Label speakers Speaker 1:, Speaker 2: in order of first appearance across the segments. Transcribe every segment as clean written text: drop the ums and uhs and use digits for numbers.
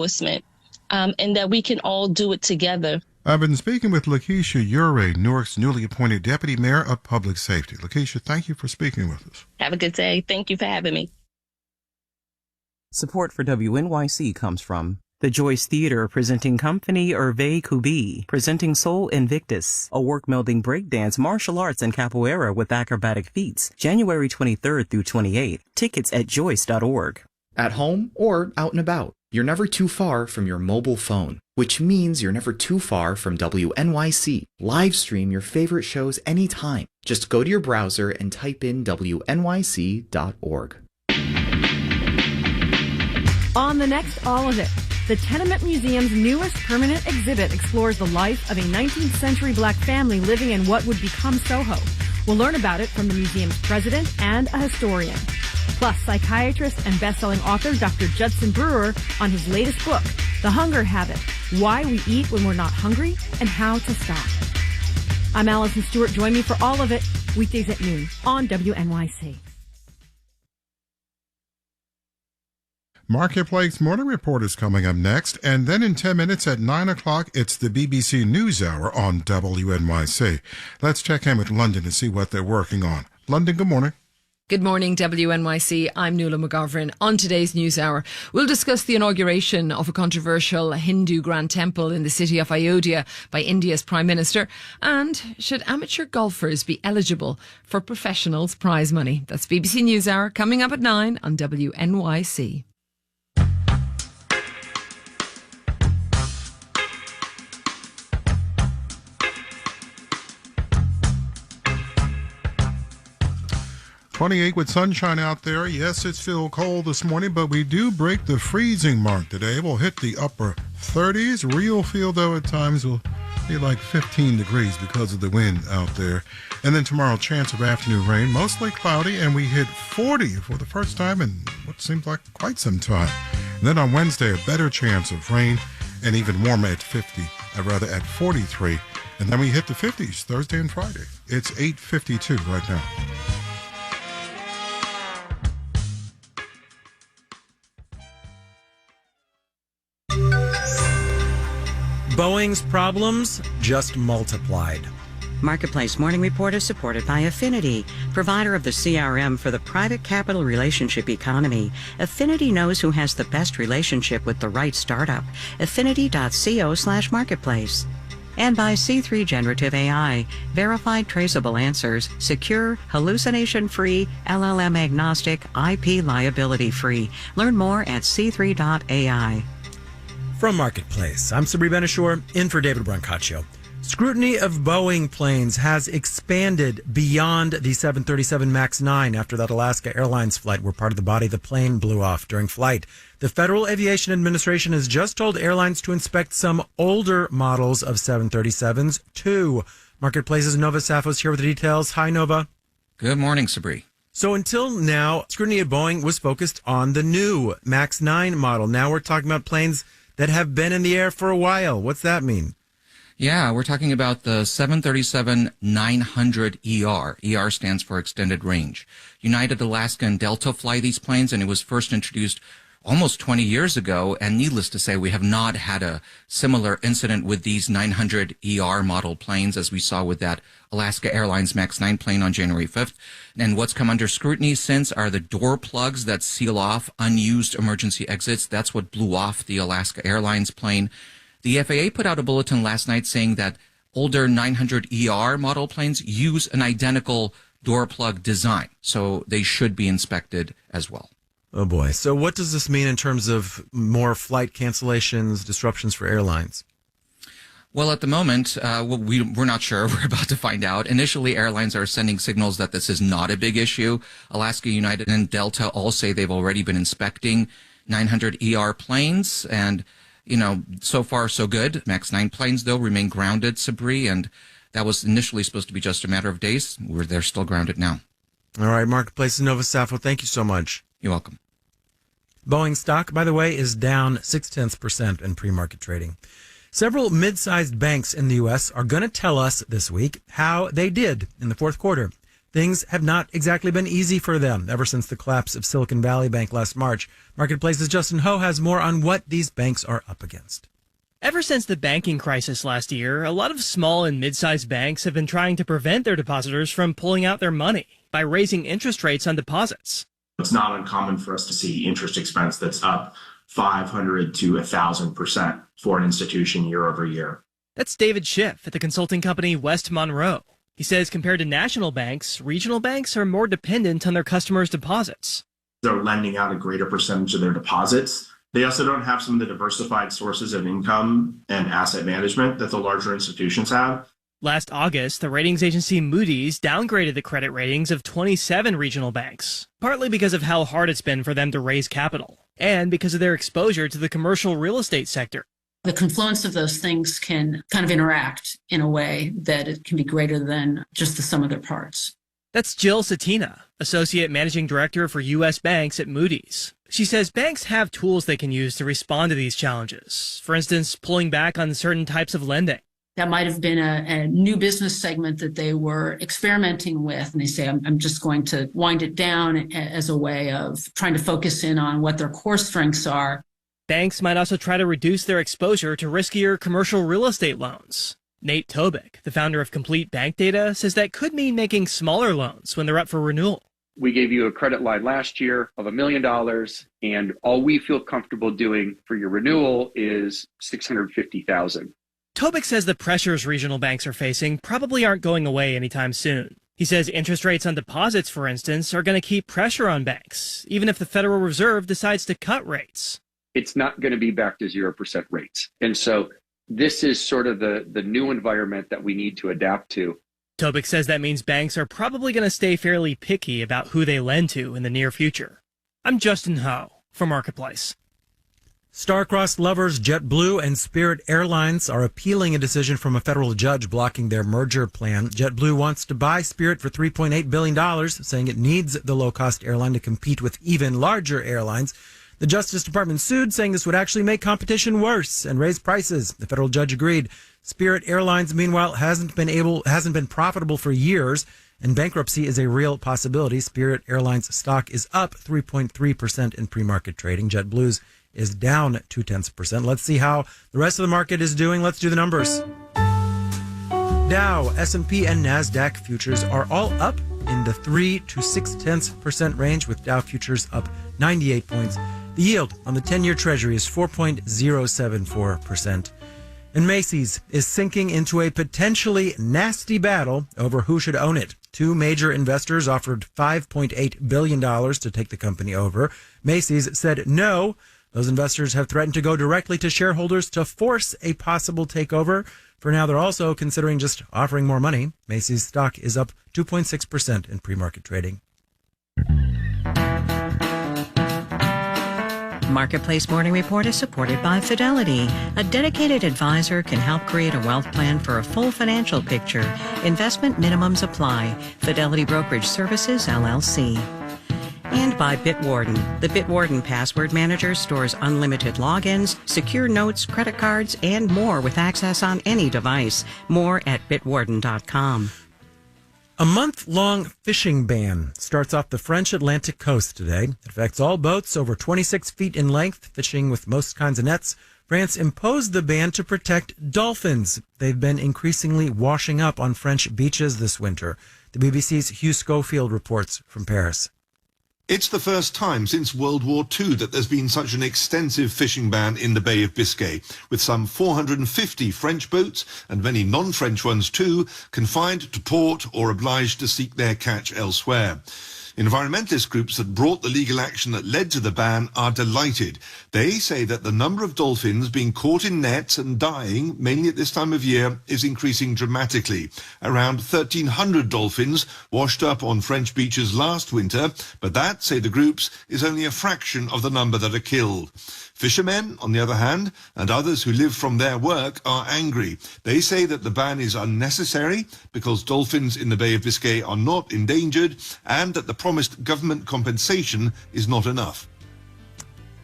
Speaker 1: enforcement, and that we can all do it together.
Speaker 2: I've been speaking with Lakeisha Ure, Newark's newly appointed Deputy Mayor of Public Safety. Lakeisha, thank you for speaking with us.
Speaker 1: Have a good day. Thank you for having me.
Speaker 3: Support for WNYC comes from the Joyce Theater presenting Company Hervé Cubi, presenting Soul Invictus, a work-melding breakdance, martial arts, and capoeira with acrobatic feats, January 23rd through 28th. Tickets at joyce.org.
Speaker 4: At home or out and about, you're never too far from your mobile phone, which means you're never too far from WNYC. Live stream your favorite shows anytime. Just go to your browser and type in WNYC.org.
Speaker 5: On the next All of It, the Tenement Museum's newest permanent exhibit explores the life of a 19th century black family living in what would become Soho. We'll learn about it from the museum's president and a historian. Plus, psychiatrist and best-selling author Dr. Judson Brewer on his latest book, The Hunger Habit, Why We Eat When We're Not Hungry and How to Stop. I'm Allison Stewart. Join me for All of It, weekdays at noon on WNYC.
Speaker 2: Marketplace Morning Report is coming up next, and then in 10 minutes at 9 o'clock, it's the BBC NewsHour on WNYC. Let's check in with London to see what they're working on. London, good morning.
Speaker 6: Good morning, WNYC. I'm Nuala McGovern. On today's NewsHour, we'll discuss the inauguration of a controversial Hindu Grand Temple in the city of Ayodhya by India's Prime Minister. And should amateur golfers be eligible for professionals' prize money? That's BBC NewsHour coming up at 9 on WNYC.
Speaker 2: .28 with sunshine out there. Yes, it's still cold this morning, but we do break the freezing mark today. We'll hit the upper 30s. Real feel, though, at times will be like 15 degrees because of the wind out there. And then tomorrow, chance of afternoon rain, mostly cloudy, and we hit 40 for the first time in what seems like quite some time. And then on Wednesday, a better chance of rain and even warmer at 43. And then we hit the 50s Thursday and Friday. It's 8:52 right now.
Speaker 7: Boeing's problems just multiplied.
Speaker 8: Marketplace Morning Report is supported by Affinity, provider of the CRM for the private capital relationship economy. Affinity knows who has the best relationship with the right startup. Affinity.co/marketplace. And by C3 Generative AI, verified traceable answers, secure, hallucination-free, LLM-agnostic, IP liability-free. Learn more at c3.ai.
Speaker 7: From Marketplace, I'm Sabri Benishore, in for David Brancaccio. Scrutiny of Boeing planes has expanded beyond the 737 MAX 9 after that Alaska Airlines flight where part of the body of the plane blew off during flight. The Federal Aviation Administration has just told airlines to inspect some older models of 737s, too. Marketplace's Nova Safos here with the details. Hi, Nova.
Speaker 9: Good morning, Sabri.
Speaker 7: So until now, scrutiny of Boeing was focused on the new MAX 9 model. Now we're talking about planes that have been in the air for a while. What's that mean?
Speaker 9: Yeah, we're talking about the 737-900ER. ER stands for extended range. United, Alaska, and Delta fly these planes, and it was first introduced almost 20 years ago. And needless to say, we have not had a similar incident with these 900ER model planes as we saw with that Alaska Airlines MAX 9 plane on January 5th. And what's come under scrutiny since are the door plugs that seal off unused emergency exits. That's what blew off the Alaska Airlines plane. The FAA put out a bulletin last night saying that older 900ER model planes use an identical door plug design, so they should be inspected as well.
Speaker 7: Oh boy. So what does this mean in terms of more flight cancellations, disruptions for airlines?
Speaker 9: Well, at the moment, we're not sure. We're about to find out. Initially, airlines are sending signals that this is not a big issue. Alaska, United, and Delta all say they've already been inspecting 900ER planes, and so far, so good. MAX 9 planes, though, remain grounded, Sabri, and that was initially supposed to be just a matter of days. They're still grounded now.
Speaker 7: All right, Marketplace Nova Safo, thank you so much.
Speaker 9: You're welcome.
Speaker 7: Boeing stock, by the way, is down 0.6% in pre-market trading. Several mid-sized banks in the U.S. are going to tell us this week how they did in the fourth quarter. things have not exactly been easy for them ever since the collapse of Silicon Valley Bank last March. Marketplace's Justin Ho has more on what these banks are up against.
Speaker 10: Ever since the banking crisis last year, a lot of small and mid-sized banks have been trying to prevent their depositors from pulling out their money by raising interest rates on deposits.
Speaker 11: It's not uncommon for us to see interest expense that's up 500 to 1,000% for an institution year over year.
Speaker 10: That's David Schiff at the consulting company West Monroe. He says compared to national banks, regional banks are more dependent on their customers' deposits.
Speaker 11: They're lending out a greater percentage of their deposits. They also don't have some of the diversified sources of income and asset management that the larger institutions have.
Speaker 10: Last August, the ratings agency Moody's downgraded the credit ratings of 27 regional banks, partly because of how hard it's been for them to raise capital, and because of their exposure to the commercial real estate sector.
Speaker 12: The confluence of those things can kind of interact in a way that it can be greater than just the sum of their parts.
Speaker 10: That's Jill Satina, Associate Managing Director for U.S. Banks at Moody's. She says banks have tools they can use to respond to these challenges. For instance, pulling back on certain types of lending.
Speaker 12: That might have been a new business segment that they were experimenting with. And they say, I'm just going to wind it down as a way of trying to focus in on what their core strengths are.
Speaker 10: Banks might also try to reduce their exposure to riskier commercial real estate loans. Nate Tobick, the founder of Complete Bank Data, says that could mean making smaller loans when they're up for renewal.
Speaker 13: We gave you a credit line last year of $1 million, and all we feel comfortable doing for your renewal is $650,000.
Speaker 10: Tobick says the pressures regional banks are facing probably aren't going away anytime soon. He says interest rates on deposits, for instance, are going to keep pressure on banks, even if the Federal Reserve decides to cut rates.
Speaker 13: It's not going to be back to 0% rates. And so this is sort of the new environment that we need to adapt to.
Speaker 10: Tobick says that means banks are probably going to stay fairly picky about who they lend to in the near future. I'm Justin Ho for Marketplace.
Speaker 7: Star-crossed lovers JetBlue and Spirit Airlines are appealing a decision from a federal judge blocking their merger plan. JetBlue wants to buy Spirit for $3.8 billion, saying it needs the low-cost airline to compete with even larger airlines. The Justice Department sued, saying this would actually make competition worse and raise prices. The federal judge agreed. Spirit Airlines, meanwhile, hasn't been profitable for years, and bankruptcy is a real possibility. Spirit Airlines stock is up 3.3% in pre-market trading. JetBlue's is down 0.2%. Let's see how the rest of the market is doing. Let's do the numbers. Dow, S&P, and NASDAQ futures are all up in the 3 to 0.6% range, with Dow futures up 98 points. The yield on the 10-year Treasury is 4.074%. And Macy's is sinking into a potentially nasty battle over who should own it. Two major investors offered $5.8 billion to take the company over. Macy's said no. Those investors have threatened to go directly to shareholders to force a possible takeover. For now, they're also considering just offering more money. Macy's stock is up 2.6% in pre-market trading.
Speaker 8: Marketplace Morning Report is supported by Fidelity. A dedicated advisor can help create a wealth plan for a full financial picture. Investment minimums apply. Fidelity Brokerage Services, LLC. And by Bitwarden. The Bitwarden Password Manager stores unlimited logins, secure notes, credit cards, and more with access on any device. More at bitwarden.com.
Speaker 7: A month-long fishing ban starts off the French Atlantic coast today. It affects all boats over 26 feet in length, fishing with most kinds of nets. France imposed the ban to protect dolphins. They've been increasingly washing up on French beaches this winter. The BBC's Hugh Schofield reports from Paris.
Speaker 14: It's the first time since World War II that there's been such an extensive fishing ban in the Bay of Biscay, with some 450 French boats, and many non-French ones too, confined to port or obliged to seek their catch elsewhere. Environmentalist groups that brought the legal action that led to the ban are delighted. They say that the number of dolphins being caught in nets and dying, mainly at this time of year, is increasing dramatically. Around 1,300 dolphins washed up on French beaches last winter, but that, say the groups, is only a fraction of the number that are killed. Fishermen, on the other hand, and others who live from their work are angry. They say that the ban is unnecessary because dolphins in the Bay of Biscay are not endangered and that the promised government compensation is not enough.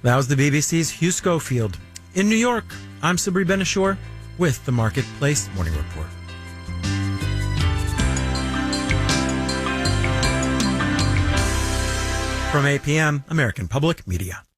Speaker 7: That was the BBC's Hugh Schofield. In New York, I'm Sabri Benishore with the Marketplace Morning Report. From 8 p.m., American Public Media.